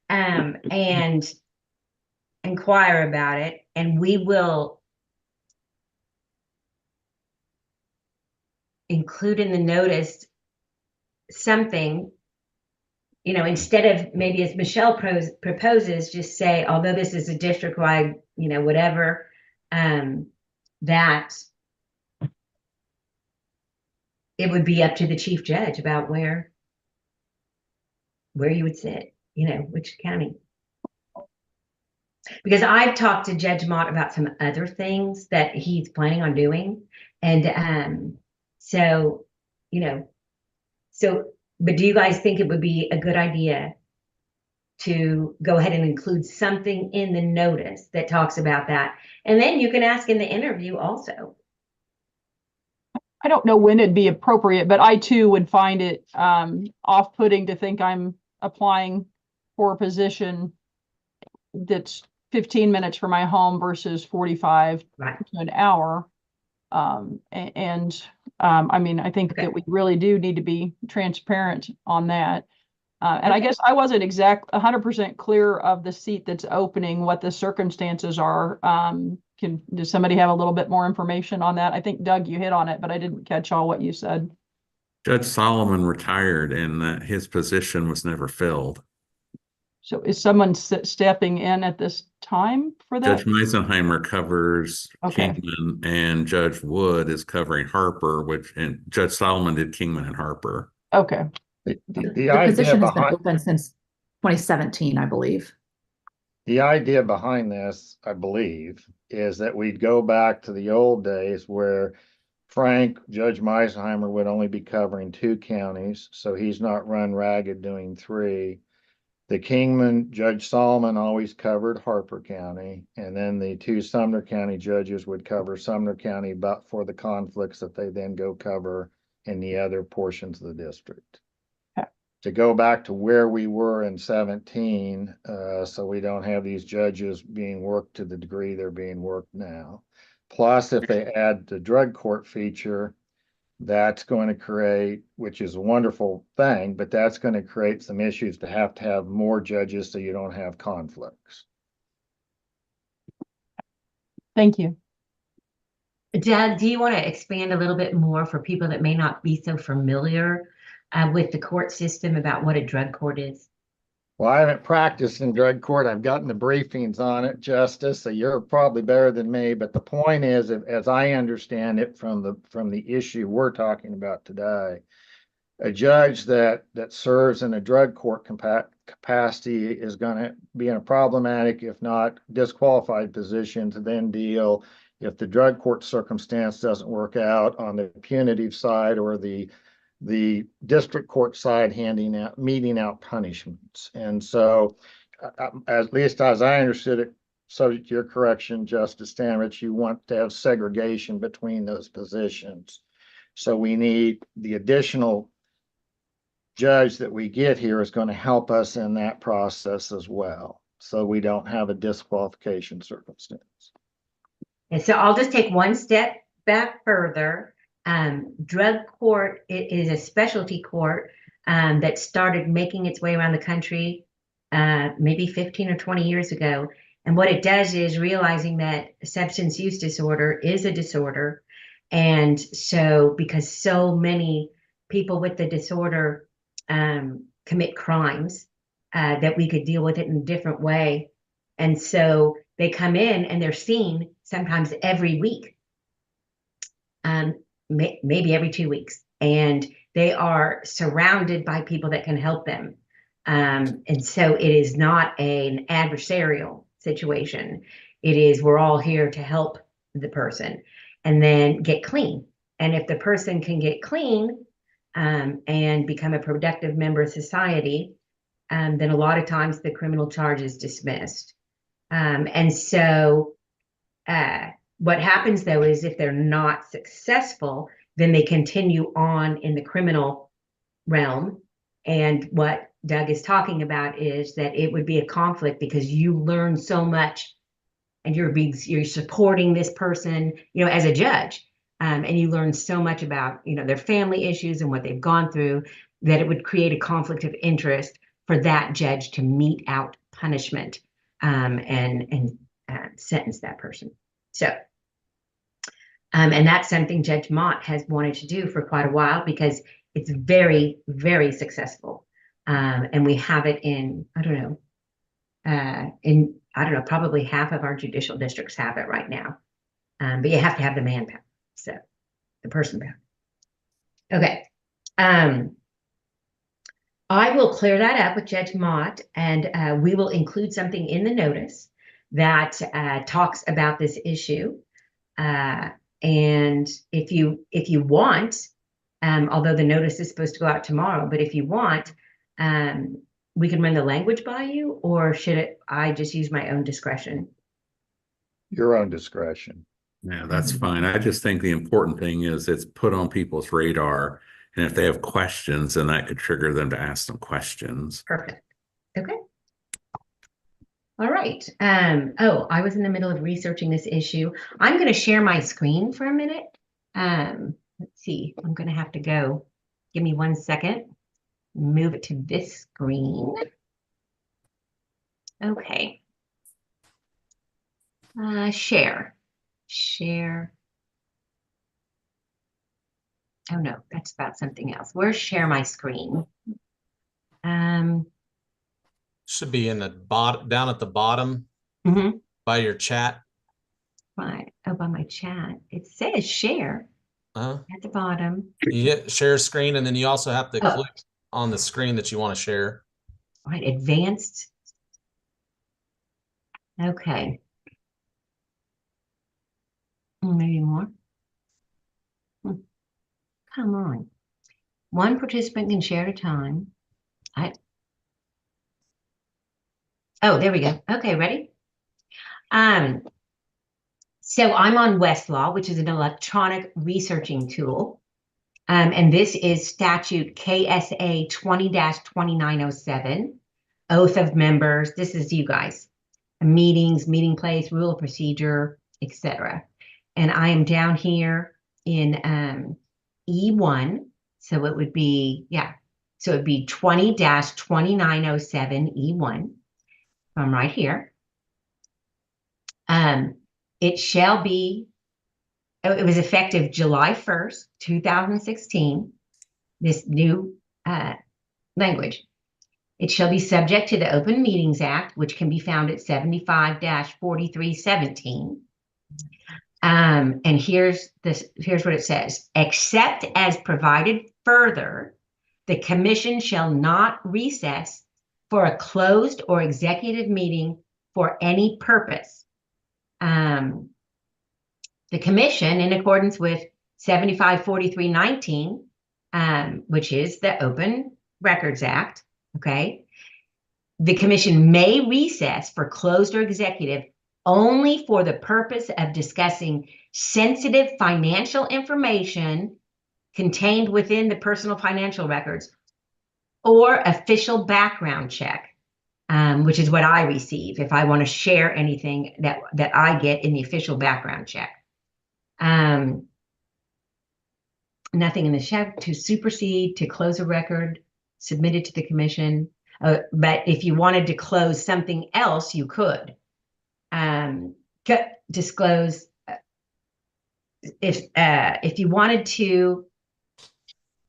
and inquire about it, and we will include in the notice something, instead of maybe as Michelle proposes, just say, although this is a district-wide, whatever, that it would be up to the chief judge about where you would sit, which county. Because I've talked to Judge Mott about some other things that he's planning on doing. And but do you guys think it would be a good idea to go ahead and include something in the notice that talks about that? And then you can ask in the interview also.
I don't know when it'd be appropriate, but I too would find it off-putting to think I'm applying for a position that's 15 minutes from my home versus 45
Right.
to an hour. I mean, I think that we really do need to be transparent on that. And I guess I wasn't 100% clear of the seat that's opening, what the circumstances are. does somebody have a little bit more information on that? I think Doug, you hit on it, but I didn't catch all what you said.
Judge Solomon retired and that his position was never filled.
So is someone stepping in at this time for that?
Judge Meisenheimer covers
Okay.
Kingman and Judge Wood is covering Harper, and Judge Solomon did Kingman and Harper.
Okay.
The
The position has been
behind,
open since 2017, I believe.
the idea behind this, I believe, is that we'd go back to the old days where Judge Meisenheimer would only be covering 2 counties, so he's not run ragged doing 3. The Kingman, Judge Solomon always covered Harper County, and then the 2 Sumner County judges would cover Sumner County, but for the conflicts that they then go cover in the other portions of the district.
Okay.
To go back to where we were in 17, so we don't have these judges being worked to the degree they're being worked now. Plus, if they add the drug court feature, that's going to create, which is a wonderful thing, but that's going to create some issues to have more judges so you don't have conflicts.
Thank you.
Doug, do you want to expand a little bit more for people that may not be so familiar with the court system about what a drug court is?
Well, I haven't practiced in drug court. I've gotten the briefings on it, Justice, so you're probably better than me. But the point is, as I understand it from the issue we're talking about today, a judge that serves in a drug court capacity is going to be in a problematic, if not disqualified position to then deal if the drug court circumstance doesn't work out on the punitive side or the district court side meting out punishments. And so, at least as I understood it, subject to your correction, Justice Stanrich, you want to have segregation between those positions. So we need the additional judge that we get here is going to help us in that process as well, so we don't have a disqualification circumstance.
And so I'll just take one step back further. Drug court is a specialty court that started making its way around the country maybe 15 or 20 years ago. And what it does is realizing that substance use disorder is a disorder. And so because so many people with the disorder commit crimes, that we could deal with it in a different way. And so they come in and they're seen sometimes every week. Maybe every 2 weeks, and they are surrounded by people that can help them. And so it is not an adversarial situation. It is, we're all here to help the person and then get clean. And if the person can get clean and become a productive member of society, then a lot of times the criminal charge is dismissed. And so what happens though is if they're not successful, then they continue on in the criminal realm. And what Doug is talking about is that it would be a conflict because you learn so much and you're supporting this person, as a judge. And you learn so much about, their family issues and what they've gone through, that it would create a conflict of interest for that judge to mete out punishment and sentence that person. So, and that's something Judge Mott has wanted to do for quite a while because it's very, very successful. And we have it in, probably half of our judicial districts have it right now. But you have to have the manpower, so the person power. Okay. I will clear that up with Judge Mott, and we will include something in the notice that talks about this issue. And if you want, although the notice is supposed to go out tomorrow, but if you want, we can run the language by you, or should I just use my own discretion?
Your own discretion.
Yeah, that's fine. I just think the important thing is it's put on people's radar. And if they have questions, then that could trigger them to ask them questions.
Perfect. Okay. All right. I was in the middle of researching this issue. I'm going to share my screen for a minute. Let's see. I'm going to have to go. Give me 1 second. Move it to this screen. Okay. Share. Share. Oh no, that's about something else. Where's share my screen?
Should be in the bottom, down at the bottom
Mhm.
by your chat.
Right. Oh, by my chat. It says share
Uh,
at the bottom.
you hit share screen, and then you also have to
Oh.
click on the screen that you want to share.
Right, advanced. Okay. Maybe more. Come on. One participant can share at a time. Oh, there we go. Okay, ready? So I'm on Westlaw, which is an electronic researching tool. And this is statute KSA 20-2907, oath of members. This is you guys. Meetings, meeting place, rule of procedure, etc. And I am down here in E1. So it would be, so it'd be 20-2907 E1. I'm right here. It shall be, it was effective July 1st, 2016, this new language. It shall be subject to the Open Meetings Act, which can be found at 75-4317. And here's what it says. Except as provided further, the commission shall not recess for a closed or executive meeting for any purpose. The commission, in accordance with 75-4319, which is the Open Records Act, okay, the commission may recess for closed or executive only for the purpose of discussing sensitive financial information contained within the personal financial records or official background check, which is what I receive if I want to share anything that I get in the official background check. Nothing in the check to supersede, to close a record submitted to the commission. But if you wanted to close something else, you could disclose. If you wanted to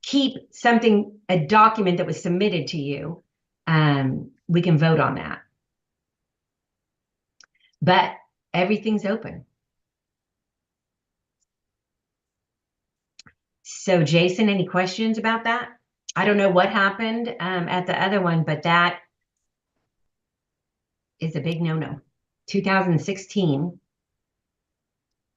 keep something, a document that was submitted to you, we can vote on that. But everything's open. So Jason, any questions about that? I don't know what happened at the other one, but that is a big no-no. 2016.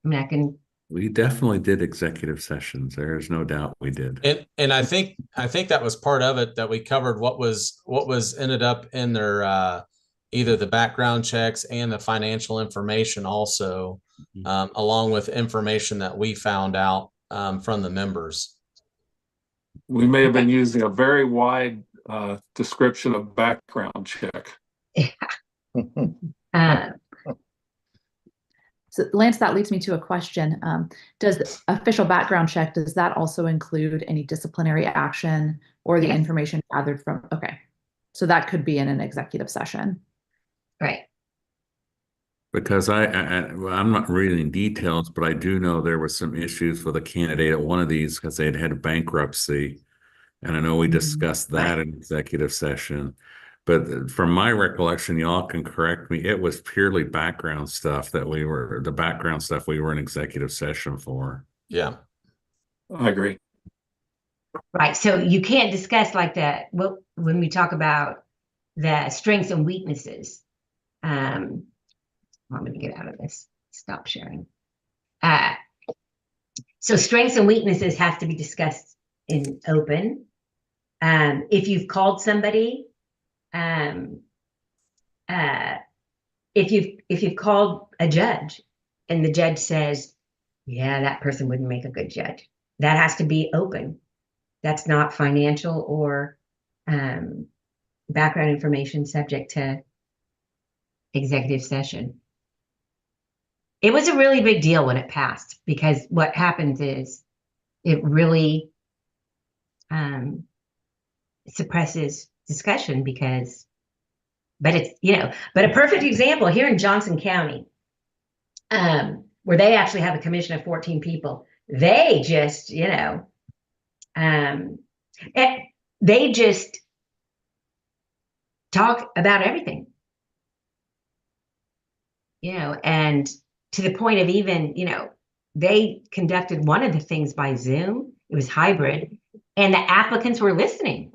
I mean,
We definitely did executive sessions. There's no doubt we did.
And I think that was part of it, that we covered what was ended up in their either the background checks and the financial information also, along with information that we found out from the members.
We may have been using a very wide description of background check.
So Lance, that leads me to a question. Does official background check, does that also include any disciplinary action or the information gathered from, okay. So that could be in an executive session.
Right.
Because I'm not reading details, but I do know there were some issues with a candidate at one of these because they had had bankruptcy. And I know we discussed that in executive session. But from my recollection, y'all can correct me, it was purely background stuff that we were in executive session for.
Yeah.
I agree.
Right. So you can't discuss like that. Well, when we talk about the strengths and weaknesses, I'm going to get out of this. Stop sharing. So strengths and weaknesses have to be discussed in open. If you've called somebody, if you've called a judge and the judge says, yeah, that person wouldn't make a good judge, that has to be open. That's not financial or background information subject to executive session. It was a really big deal when it passed, because what happens is it really suppresses discussion but it's, but a perfect example here in Johnson County, where they actually have a commission of 14 people. They just, they just talk about everything, and to the point of even, they conducted one of the things by Zoom. It was hybrid, and the applicants were listening.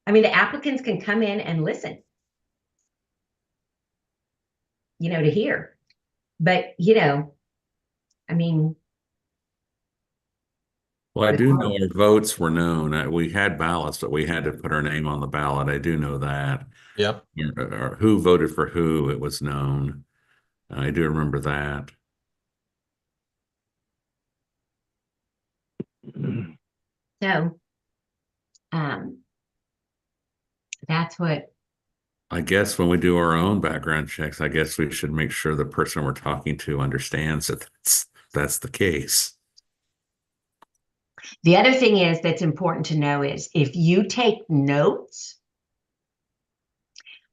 I mean, the applicants can come in and listen, to hear. But, I mean.
Well, I do know our votes were known. We had ballots, but we had to put our name on the ballot. I do know that.
Yep.
Who voted for who, it was known. I do remember that.
So, that's what.
I guess when we do our own background checks, I guess we should make sure the person we're talking to understands that that's the case.
The other thing is that's important to know is if you take notes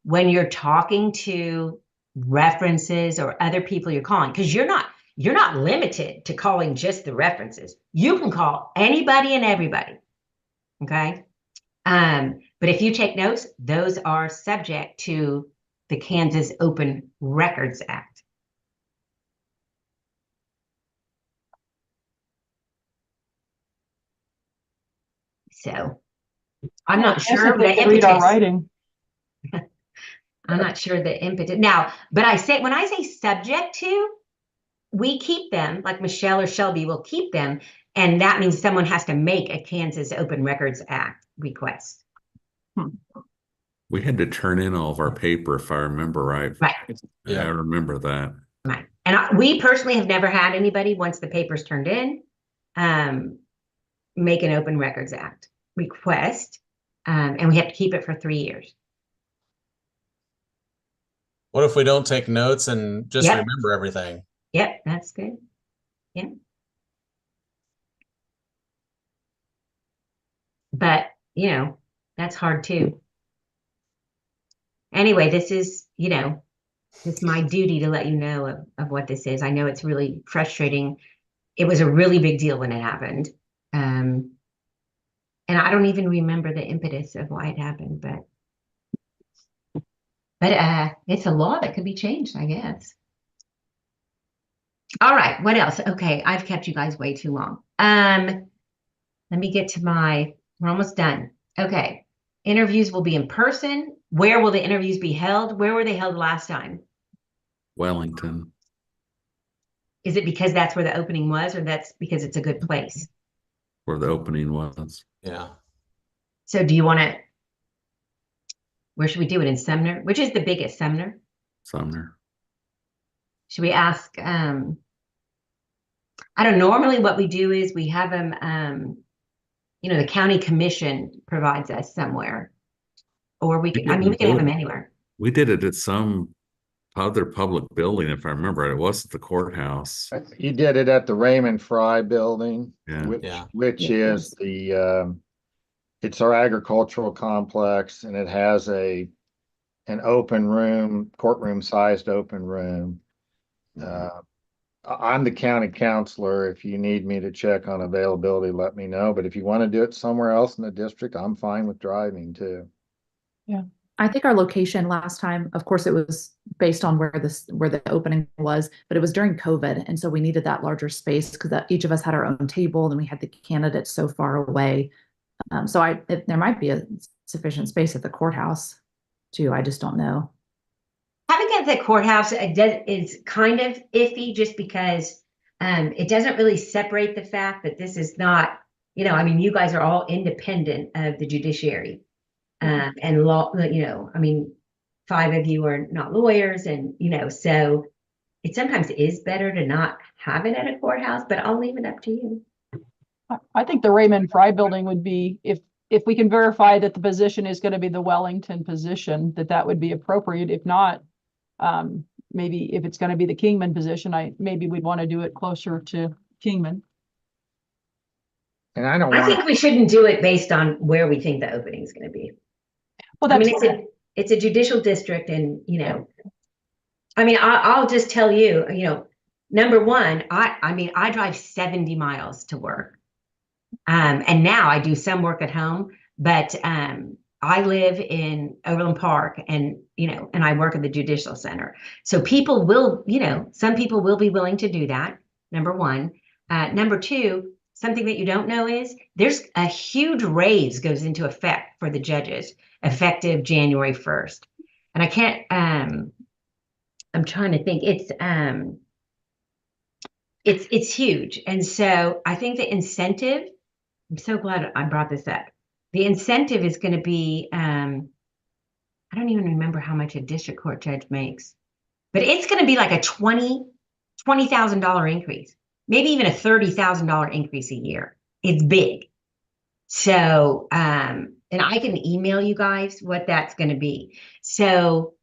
when you're talking to references or other people you're calling, because you're not limited to calling just the references. You can call anybody and everybody. Okay. But if you take notes, those are subject to the Kansas Open Records Act. So I'm not sure the
read our writing.
I'm not sure the impetus now, but when I say subject to, we keep them, like Michelle or Shelby will keep them, and that means someone has to make a Kansas Open Records Act request.
We had to turn in all of our paper, if I remember right.
Right.
Yeah, I remember that.
Right. And we personally have never had anybody, once the paper's turned in, make an Open Records Act request, and we have to keep it for 3 years.
What if we don't take notes and just remember everything?
Yep, that's good. Yeah. But, that's hard too. Anyway, this is, it's my duty to let you know of what this is. I know it's really frustrating. It was a really big deal when it happened. And I don't even remember the impetus of why it happened, but it's a law that could be changed, I guess. All right, what else? Okay, I've kept you guys way too long. Let me get to we're almost done. Okay, interviews will be in person. Where will the interviews be held? Where were they held last time?
Wellington.
Is it because that's where the opening was, or that's because it's a good place?
Where the opening was.
Yeah.
So do you want to, where should we do it? In Sumner? Which is the biggest, Sumner?
Sumner.
Should we ask, I don't know, normally what we do is we have them, the county commission provides us somewhere. Or we can have them anywhere.
We did it at some other public building, if I remember right. It wasn't the courthouse.
You did it at the Raymond Fry building,
Yeah.
which is it's our agricultural complex, and it has an open room, courtroom sized open room. I'm the county counselor. If you need me to check on availability, let me know. But if you want to do it somewhere else in the district, I'm fine with driving too.
Yeah.
I think our location last time, of course, it was based on where the opening was, but it was during COVID. And so we needed that larger space because each of us had our own table and we had the candidates so far away. So there might be a sufficient space at the courthouse too. I just don't know.
Having it at the courthouse is kind of iffy just because it doesn't really separate the fact that this is not, you guys are all independent of the judiciary. And law, 5 of you are not lawyers, and so it sometimes is better to not have it at a courthouse, but I'll leave it up to you.
I think the Raymond Fry building would be, if we can verify that the position is going to be the Wellington position, that would be appropriate. If not, maybe if it's going to be the Kingman position, maybe we'd want to do it closer to Kingman.
And
I think we shouldn't do it based on where we think the opening is going to be.
Well,
it's a judicial district, and I'll just tell you, number one, I mean, I drive 70 miles to work. And now I do some work at home, but I live in Overland Park and, and I work at the Judicial Center. So people will, some people will be willing to do that. Number one. Number two, something that you don't know is there's a huge raise goes into effect for the judges effective January 1st. And I can't, I'm trying to think, it's huge. And so I think the incentive, I'm so glad I brought this up. The incentive is going to be, I don't even remember how much a district court judge makes, but it's going to be like a $20,000 increase, maybe even a $30,000 increase a year. It's big. So, and I can email you guys what that's going to be. So,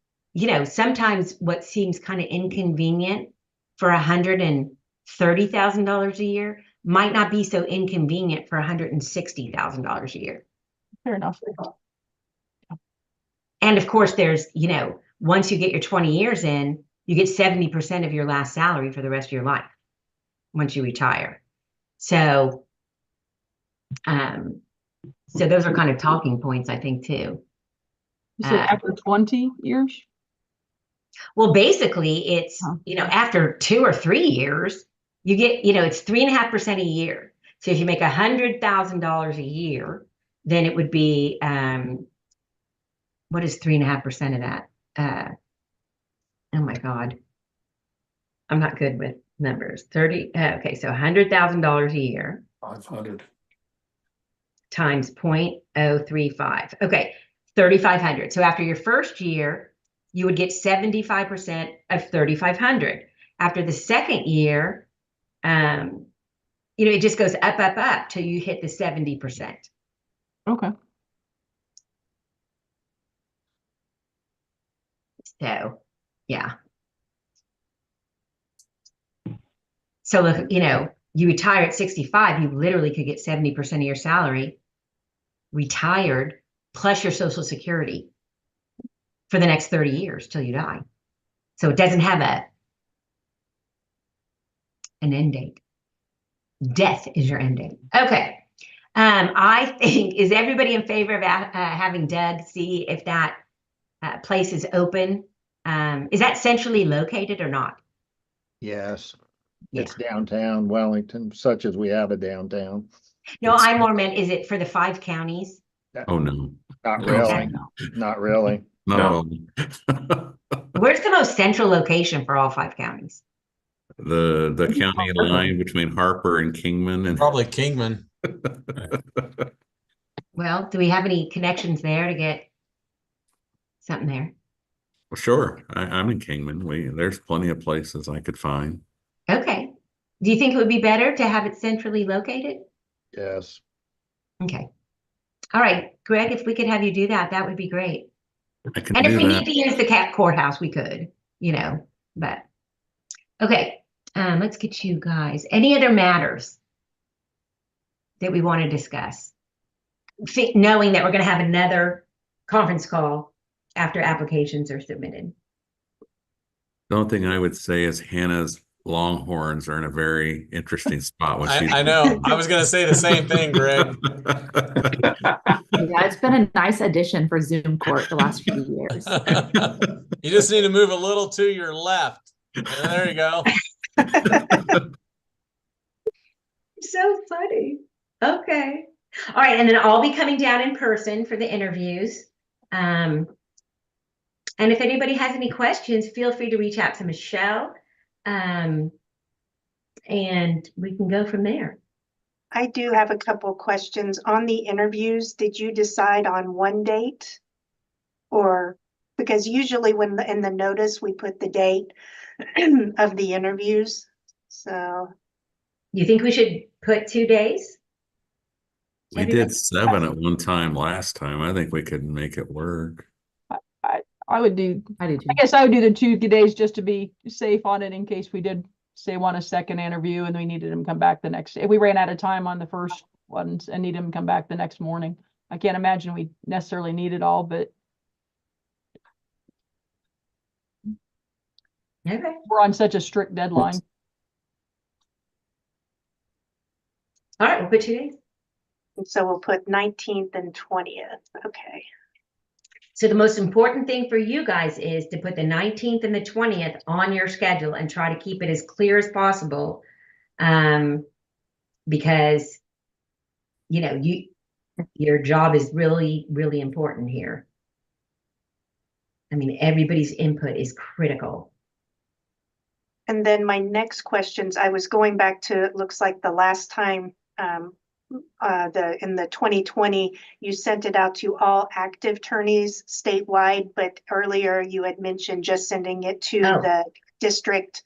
sometimes what seems kind of inconvenient for $130,000 a year might not be so inconvenient for $160,000 a year.
Fair enough.
And of course, there's, once you get your 20 years in, you get 70% of your last salary for the rest of your life once you retire. So, so those are kind of talking points, I think, too.
You said after 20 years?
Well, basically, it's, after 2 or 3 years, you get, it's 3.5% a year. So if you make $100,000 a year, then it would be, what is 3.5% of that? Oh my God. I'm not good with numbers. 30, okay, so $100,000 a year.
500.
Times 0.035. Okay, 3,500. So after your first year, you would get 75% of 3,500. After the second year, it just goes up till you hit the 70%.
Okay.
So, yeah. So if, you retire at 65, you literally could get 70% of your salary retired plus your Social Security for the next 30 years till you die. So it doesn't have an end date. Death is your end date. Okay. I think, is everybody in favor of having Doug see if that place is open? Is that centrally located or not?
Yes,
Yeah.
it's downtown Wellington, such as we have a downtown.
No, I more meant, is it for the 5 counties?
Oh, no.
Not
No.
really, not really.
No.
Where's the most central location for all 5 counties?
The county line between Harper and Kingman and
Probably Kingman.
Well, do we have any connections there to get something there?
Well, sure. I'm in Kingman. There's plenty of places I could find.
Okay. Do you think it would be better to have it centrally located?
Yes.
Okay. All right, Greg, if we could have you do that, that would be great.
I can
And if
do
we
that.
need to use the courthouse, we could, but okay. Let's get you guys. Any other matters that we want to discuss? Knowing that we're going to have another conference call after applications are submitted.
The only thing I would say is Hannah's Longhorns are in a very interesting spot.
I know. I was going to say the same thing, Greg.
Yeah, it's been a nice addition for Zoom Court the last few years.
You just need to move a little to your left. And there you go.
So funny. Okay. All right. And then I'll be coming down in person for the interviews. And if anybody has any questions, feel free to reach out to Michelle. And we can go from there.
I do have a couple questions on the interviews. Did you decide on one date? Or because usually when in the notice, we put the date of the interviews. So
You think we should put 2 days?
We did 7 at one time last time. I think we could make it work.
I would do.
I do too.
I guess I would do the 2 days just to be safe on it in case we did say want a second interview and we needed him to come back the next day. If we ran out of time on the first ones and needed him to come back the next morning. I can't imagine we necessarily need it all, but
Okay.
we're on such a strict deadline.
All right, we'll put 2 days.
And so we'll put 19th and 20th. Okay.
So the most important thing for you guys is to put the 19th and the 20th on your schedule and try to keep it as clear as possible. Because, you know, your job is really, really important here. I mean, everybody's input is critical.
And then my next questions, I was going back to, it looks like the last time, in the 2020, you sent it out to all active attorneys statewide, but earlier you had mentioned just sending it to the district,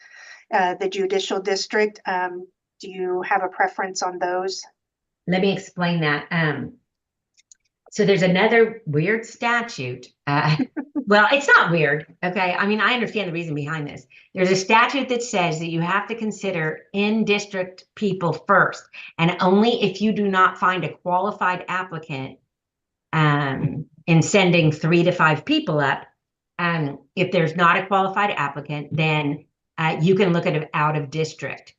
the judicial district. Do you have a preference on those?
Let me explain that. So there's another weird statute. Well, it's not weird, okay? I mean, I understand the reason behind this. There's a statute that says that you have to consider in-district people first, and only if you do not find a qualified applicant in sending 3 to 5 people up. If there's not a qualified applicant, then you can look at it out of district.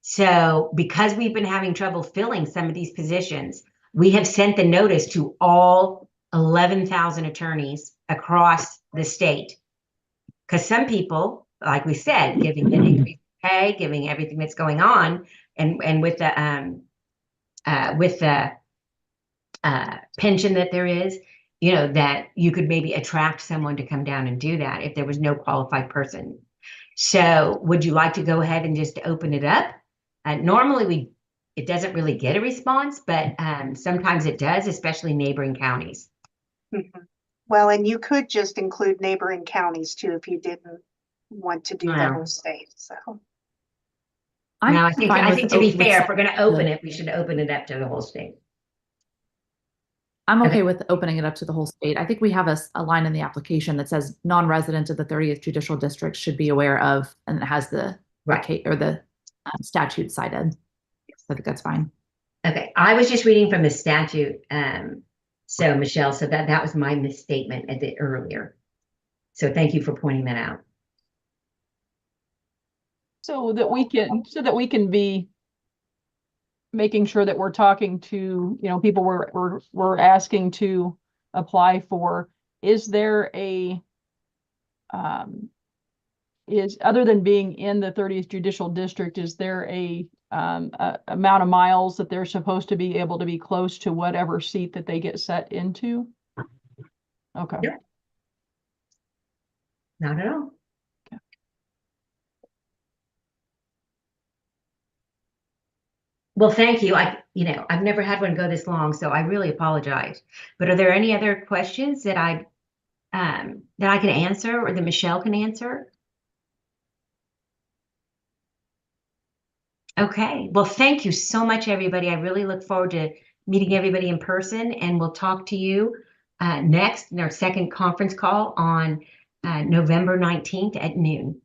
So because we've been having trouble filling some of these positions, we have sent the notice to all 11,000 attorneys across the state. Because some people, like we said, giving the increased pay, giving everything that's going on, and with the pension that there is, you know, that you could maybe attract someone to come down and do that if there was no qualified person. So would you like to go ahead and just open it up? Normally it doesn't really get a response, but sometimes it does, especially neighboring counties.
Mm-hmm. Well, and you could just include neighboring counties too if you didn't want to do the whole state. So
now, I think to be fair, if we're going to open it, we should open it up to the whole state.
I'm okay with opening it up to the whole state. I think we have a line in the application that says non-resident of the 30th Judicial District should be aware of, and it has the statute cited. I think that's fine.
Okay, I was just reading from the statute. So Michelle, so that was my misstatement at the earlier. So thank you for pointing that out.
So that we can be making sure that we're talking to, you know, people we're asking to apply for. Is there a is, other than being in the 30th Judicial District, is there a amount of miles that they're supposed to be able to be close to whatever seat that they get set into? Okay.
Yep. Not at all.
Okay.
Well, thank you. I've never had one go this long, so I really apologize. But are there any other questions that I can answer or that Michelle can answer? Okay. Well, thank you so much, everybody. I really look forward to meeting everybody in person, and we'll talk to you next in our second conference call on November 19th at noon.